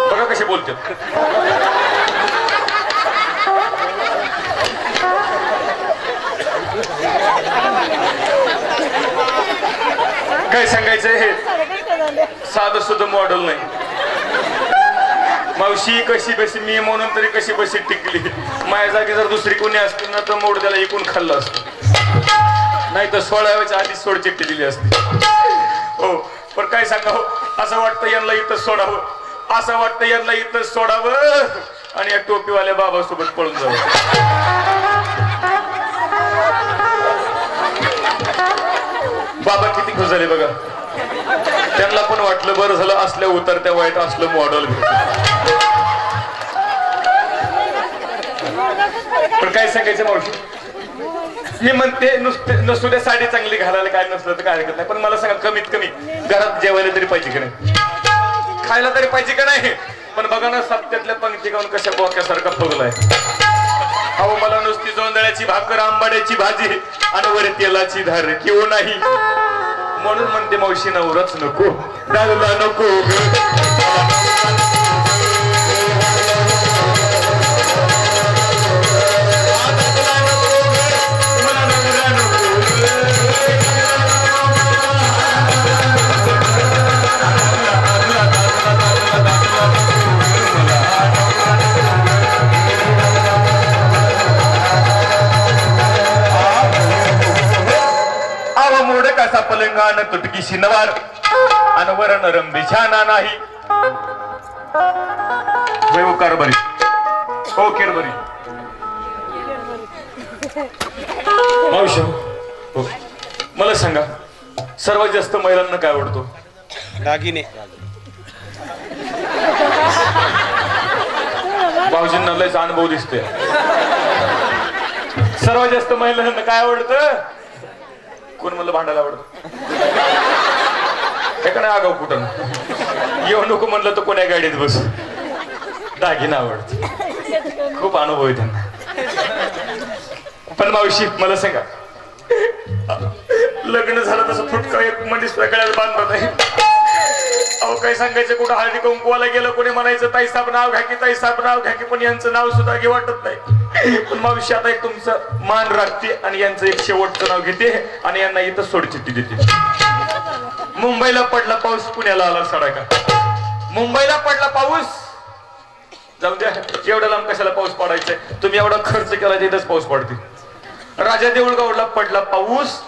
बघा कसे बोलते. काय सांगायचं हे साधं सुद्धा मॉडेल नाही. मावशी कशी बशी मी म्हणून तरी कशी बशी टिकली. माझ्या जागी जर दुसरी कोणी असती ना तर मोड त्याला एकूण खाल्लं असतं, नाही तर 16 वेळेच्या आधी सोड चिठ्ठी दिली असती. हो पण काय सांगावं, असं वाटतं यांना इथं सोडावं, असं वाटतं यांना इथं सोडावं आणि या टोपीवाल्या बाबासोबत पळून जावं. बाबा किती खुश झाले बघा. त्यांना पण वाटलं बरं झालं असल्या उतरत्या वाईट असलं मॉडेल. पण काय सांगायचं मावशी, मी म्हणते नसू द्या साडी चांगली घालायला, काय नसलं तर काय हरकत नाही, पण मला सांगा कमीत कमी घरात जेवायला तरी पाहिजे का नाही, खायला तरी पाहिजे का नाही. पण बघा ना सत्यातल्या पंक्ती गाऊन कशा बोक्यासारखा फुगलाय. अहो मला नुसती जोंधळ्याची भाकर, आंबाड्याची भाजी आणि वर तेलाची धार किंवा नाही. म्हणून म्हणते मावशी नवराच नको, दारूला नको. पलंगान तुटकी शिनवार अनवर नरम बिछाना नाही. कारभारी हो केरबरी मावशी हो, मला सांगा सर्वात जास्त महिलांना काय आवडतो? दागिने. भाऊजींना लयच अनुभव दिसतोय. सर्वात जास्त महिलांना काय आवडतं? कोण म्हणलं भांडायला आवडतं? हे का नाही आगाव कुठं येऊ नको म्हणलं तर कोण्या गाडीत बस. दागिना आवडत, खूप अनुभव आहे त्यांना. पण मावशी मला सांगा, लग्न झालं तसं फुटका एक मनीस गळ्यात बांधत नाही. अहो काय सांगायचं, कुठं हळदी कुंकवाला गेलं कोणी म्हणायचं ताईसाहेब नाव घ्या की, ताईसाहेब नाव घ्या की, पण यांचं नाव सुद्धा घे वाटत नाही. पण मावशी आता एक तुमचं मान राखते आणि यांचं एक शेवटचं नाव घेते आणि यांना इथं सोडचिठ्ठी देते. मुंबईला पडला पाऊस, पुण्याला आला सडाका. मुंबईला पडला पाऊस, जाऊ द्या एवढ्या लांब कशाला पाऊस पडायचाय, तुम्ही एवढा खर्च केला तिथंच पाऊस पडते. राजा देऊळगावला पडला पाऊस,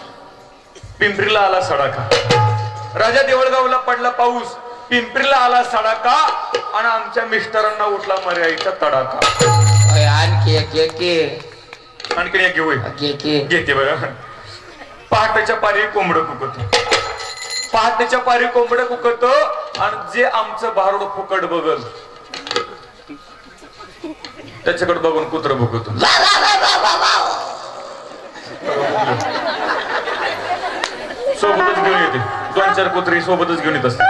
पिंपरीला आला सडाका. राजा देऊळगावला पडला पाऊस, पिंपरीला आला सडाका आणि आमच्या मिस्टरांना उठला मर्याईचा तडाखा. आणखी एक घेते बघा. पहाटेच्या पारी कोंबड कुकत, पहाटेच्या पारी कोंबड कुकत आणि जे आमचं भारुड फुकट बघल त्याच्याकडे बघून कुत्र भुकत. सोबतच घेऊन येते, 2-4 कुत्री सोबतच घेऊन येत असते.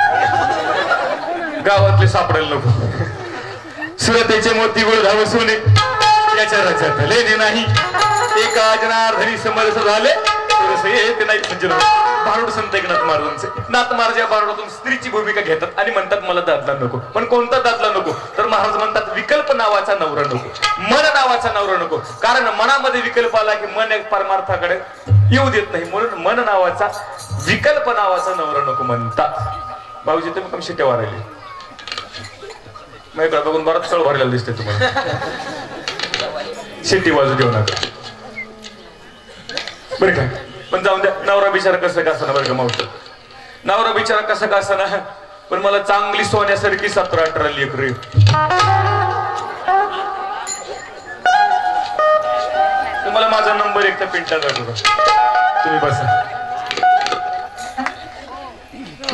गावातले सापडायला नको. सुरतेचे मोती गुळ धाव सोने याच्या रचात लेणे नाही. एका जनार्दनी समरस झाले येत नाही. भारुड संत एकनाथ महाराजांचे. नाथ महाराज या भारुडातून स्त्रीची भूमिका घेतात आणि म्हणतात मला दादला नको. पण कोणता दादला नको? तर महाराज म्हणतात विकल्प नावाचा नवरा नको, मन नावाचा नवरा नको. कारण मनामध्ये विकल्प आला की मन एक परमार्थाकडे येऊ देत नाही. म्हणून मन नावाचा, विकल्प नावाचा नवरा नको म्हणतात. भाऊजी तुम्ही कम शिट्या वारायले माझ्याकडे बघून बराच चळ भरलेला दिसते तुम्हाला. शिट्टी बाजू देऊ नका बरं का. पण जाऊन द्या, नवरा बिचारा कसं का असणार बरं का मावशी, नवरा बिचारा कसं का असणार. पण मला चांगली सोन्यासारखी 17-18 लेकरं. तुम्हाला माझा नंबर एकदा पिंटा जातो का, तुम्ही बसा.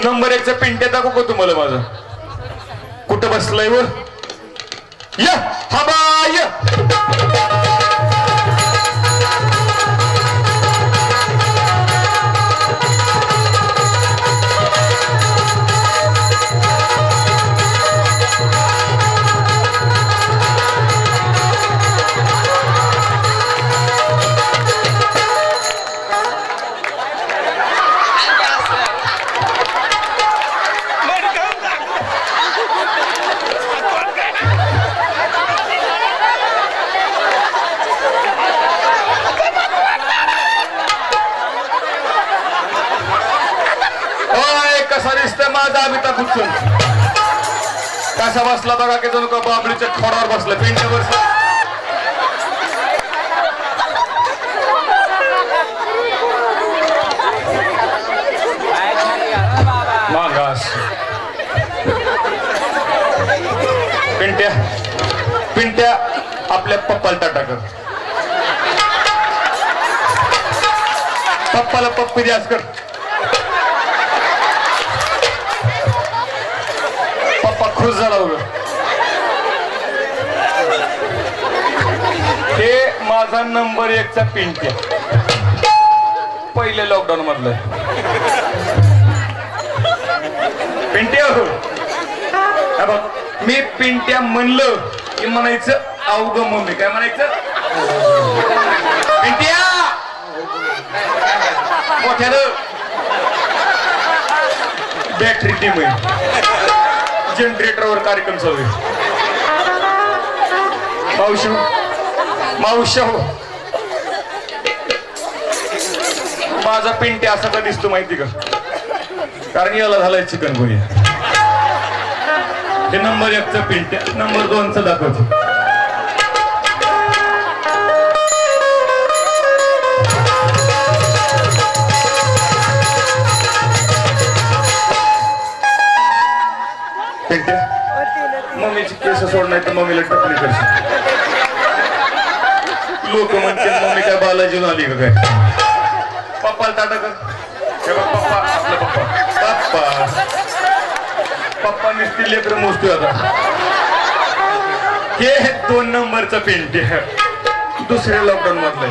नंबर 1चा पिंट्या दाखवू का तुम्हाला माझा? कुठं बसलाय व या हबाय. मडकं दाबिता पुचून कसा बसला बघा की जणू का बाबळीच्या खोडावर बसला पिंट्यावर मागास पिंट्या पिंट्या आपल्या पप्पाला टाटा कर पप्पाला पप्पी द्यास कर पप्पा खुश झाला उग हे माझा नंबर 1 चा पिंट्या पहिले लॉकडाऊन मधलं पिंट्या हो बघ मी पिंट्या म्हणलं की म्हणायचं अवघ मम्मी काय म्हणायचं पिंट्या मोठ्यानं बॅटरी टीम जनरेटरवर कार्यक्रम चालू आहे मावशी हो माझा पिंट्या असा का दिसतो माहिती का कारण याला झालाय चिकन गुनिया हे नंबर 1 चा पिंट्या नंबर 2 चा दाखवतो पिंट्या मम्मीची केस सोडणार तर मम्मीला टपली करशील लोक म्हणते मम्मी काय बालाजीन आली का काय पप्पाला टाटा कर पप्पा आपला पप्पा पप्पा पप्पा नुसती लेकर मोजतोय आता हे 2 नंबरचा पिंट्या दुसऱ्या लॉकडाऊन मधलं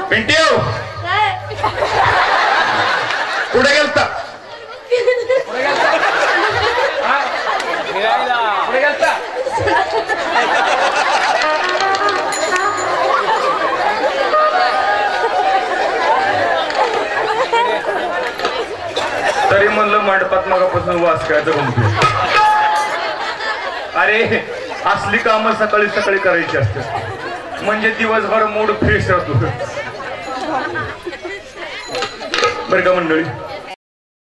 पिंट्या कुठे गेलता तरी म्हणलं मंडपात मगापासून वास करायचं म्हणतो अरे असली कामं सकाळी सकाळी करायची असते म्हणजे दिवसभर मूड फ्रेश राहतो बरं का मंडळी